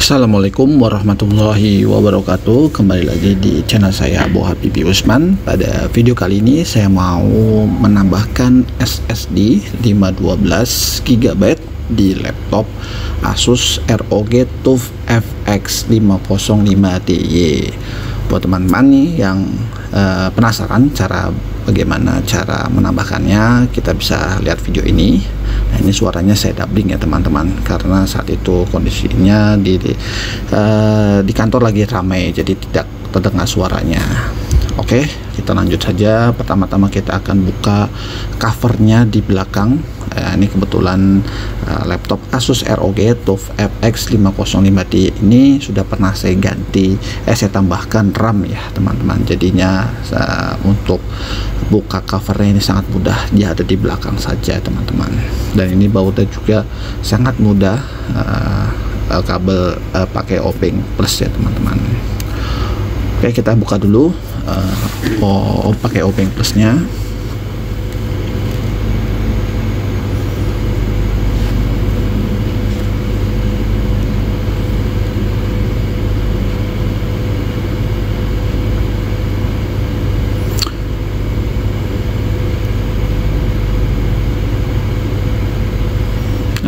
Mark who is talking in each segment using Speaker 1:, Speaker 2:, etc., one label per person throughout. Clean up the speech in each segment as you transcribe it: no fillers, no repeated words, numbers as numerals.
Speaker 1: Assalamualaikum warahmatullahi wabarakatuh. Kembali lagi di channel saya Abu Habibi Usman. Pada video kali ini saya mau menambahkan SSD 512 GB di laptop Asus ROG TUF FX 505DY. Buat teman-teman nih yang penasaran bagaimana cara menambahkannya, kita bisa lihat video ini. Nah, ini suaranya saya dubbing ya teman-teman, karena saat itu kondisinya di kantor lagi ramai, jadi tidak terdengar suaranya. Oke, kita lanjut saja. Pertama-tama kita akan buka covernya di belakang. Ini kebetulan laptop Asus ROG TUF FX 505D ini sudah pernah saya ganti, saya tambahkan RAM ya teman-teman. Jadinya untuk buka covernya ini sangat mudah, dia ada di belakang saja teman-teman. Dan ini bautnya juga sangat mudah, kabel pakai Openg Plus ya teman-teman. Oke, kita buka dulu pakai Openg Plusnya.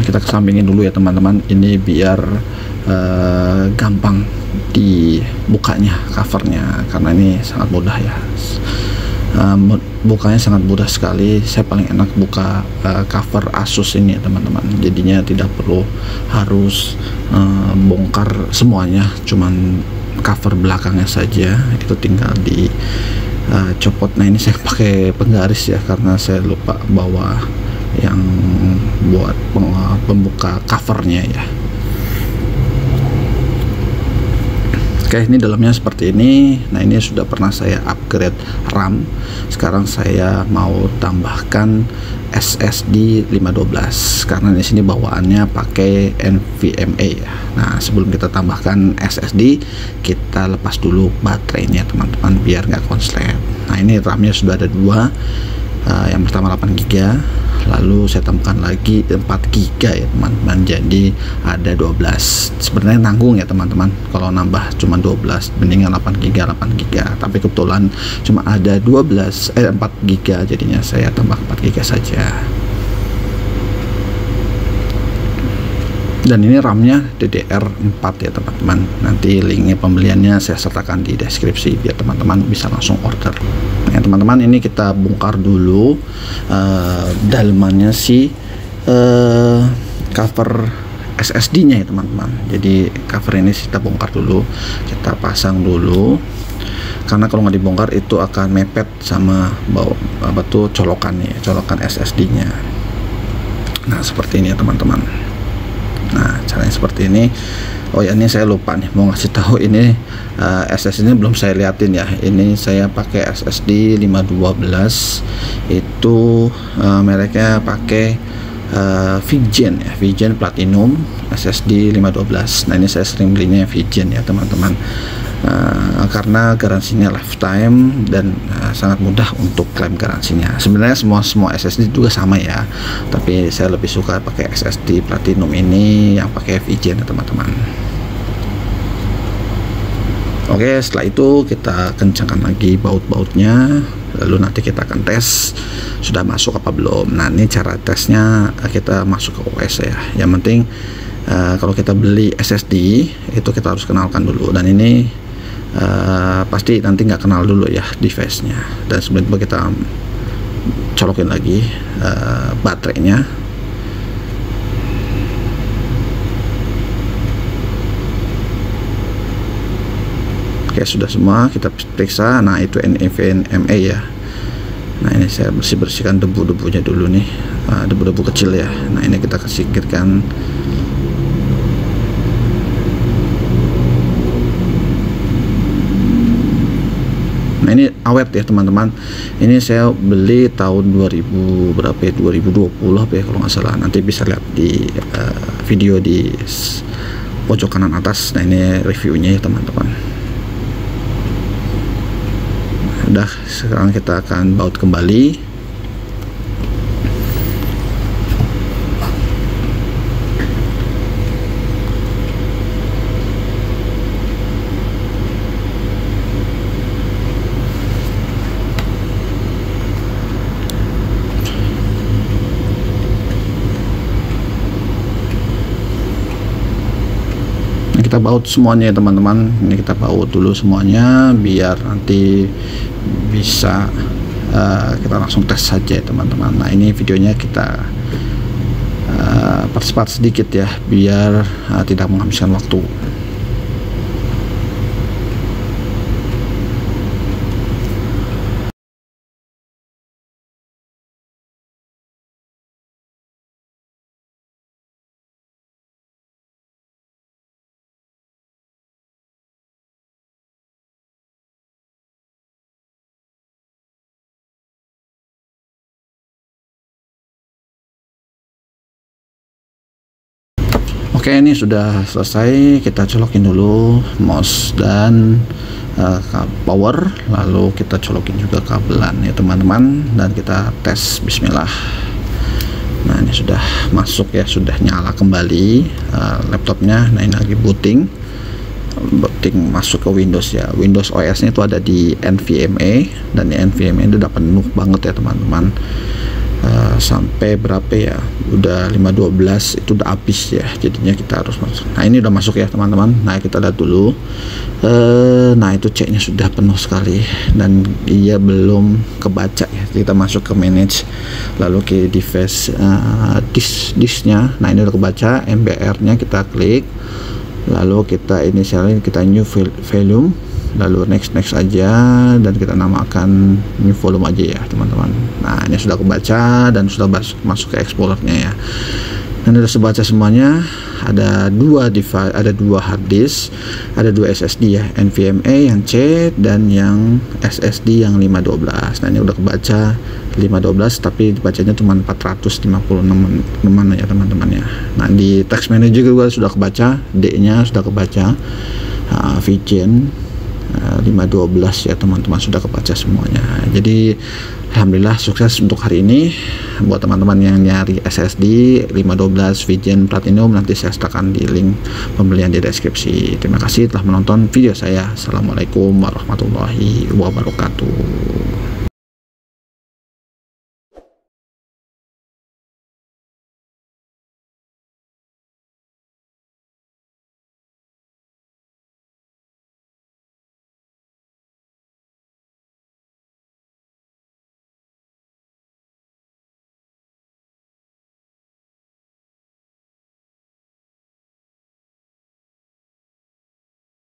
Speaker 1: Kita kesampingin dulu ya teman-teman, ini biar gampang dibukanya covernya, karena ini sangat mudah ya. Bukanya sangat mudah sekali. Saya paling enak buka cover Asus ini ya teman-teman, jadinya tidak perlu harus bongkar semuanya, cuman cover belakangnya saja itu tinggal di copot. Nah, ini saya pakai penggaris ya, karena saya lupa bawa yang buat pembuka covernya ya. Oke, ini dalamnya seperti ini. Nah, ini sudah pernah saya upgrade RAM. Sekarang saya mau tambahkan SSD 512 karena di sini bawaannya pakai NVMe ya. Nah, sebelum kita tambahkan SSD, kita lepas dulu baterainya teman-teman biar nggak konslet. Nah, ini RAM-nya sudah ada dua. Yang pertama 8 GB, lalu saya tambahkan lagi 4 GB ya teman-teman, jadi ada 12. Sebenarnya nanggung ya teman-teman kalau nambah cuma 12, mendingan 8 GB, tapi kebetulan cuma ada 4 GB, jadinya saya tambah 4 GB saja. Dan ini RAM-nya DDR4 ya teman-teman. Nanti linknya pembeliannya saya sertakan di deskripsi biar teman-teman bisa langsung order. Nah teman-teman, ini kita bongkar dulu dalamannya cover SSD-nya ya teman-teman. Jadi cover ini kita bongkar dulu, kita pasang dulu, karena kalau nggak dibongkar itu akan mepet sama colokan SSD-nya. Nah, seperti ini ya teman-teman. Nah, caranya seperti ini. Oh ya, ini saya lupa nih mau ngasih tahu, ini SSD ini belum saya liatin ya. Ini saya pakai SSD 512, itu mereknya pakai Vygen ya, Vygen Platinum SSD 512. Nah, ini saya sering belinya Vygen ya teman-teman, karena garansinya lifetime dan sangat mudah untuk klaim garansinya. Sebenarnya semua SSD juga sama ya, tapi saya lebih suka pakai SSD Platinum ini yang pakai Vygen ya teman-teman. Oke, setelah itu kita kencangkan lagi baut-bautnya, lalu nanti kita akan tes sudah masuk apa belum. Nah, ini cara tesnya, kita masuk ke OS ya. Yang penting kalau kita beli SSD itu kita harus kenalkan dulu, dan ini pasti nanti nggak kenal dulu ya device-nya. Dan sebelum itu kita colokin lagi baterainya. Oke, sudah semua kita periksa. Nah, itu NVMe ya. Nah, ini saya bersihkan debu-debunya dulu nih, debu-debu kecil ya. Nah, ini kita singkirkan. Nah, ini awet ya teman-teman. Ini saya beli tahun 2000 berapa ya, 2020 apa ya kalau nggak salah. Nanti bisa lihat di video di pojok kanan atas. Nah, ini reviewnya ya teman-teman. Udah, sekarang kita akan baut kembali. kita baut semuanya ya teman-teman. Ini kita baut dulu semuanya biar nanti bisa kita langsung tes saja ya teman-teman. Nah ini videonya kita part sedikit ya biar tidak menghabiskan waktu. Oke, ini sudah selesai. Kita colokin dulu mouse dan power, lalu kita colokin juga kabelan ya teman-teman, dan kita tes. Bismillah. Nah ini sudah masuk ya, sudah nyala kembali laptopnya. Nah ini lagi booting masuk ke Windows ya. Windows OS nya itu ada di NVMe, dan di NVMe itu udah penuh banget ya teman-teman. Sampai berapa ya, udah 512 itu udah habis ya, jadinya kita harus masuk. Nah ini udah masuk ya teman-teman. Nah kita lihat dulu. Nah itu ceknya sudah penuh sekali dan ia belum kebaca ya. Kita masuk ke manage, lalu ke device disknya. Nah ini udah kebaca, MBR nya kita klik, lalu kita inisialin, kita new volume, lalu next aja, dan kita namakan new volume aja ya teman-teman. Nah ini sudah kebaca dan sudah masuk ke explorernya ya. Dan sudah sebaca semuanya. Ada dua device, ada dua hard disk, ada dua SSD ya, NVMe yang C dan yang SSD yang 512. Nah ini udah kebaca 512, tapi dibacanya cuma 456 ya teman-teman ya. Nah di text manager juga sudah kebaca, D-nya sudah kebaca, Vigen 512 ya teman-teman, sudah kebaca semuanya. Jadi alhamdulillah sukses untuk hari ini. Buat teman-teman yang nyari SSD 512 Vigen Platinum, nanti saya sertakan di link pembelian di deskripsi. Terima kasih telah menonton video saya. Assalamualaikum warahmatullahi wabarakatuh.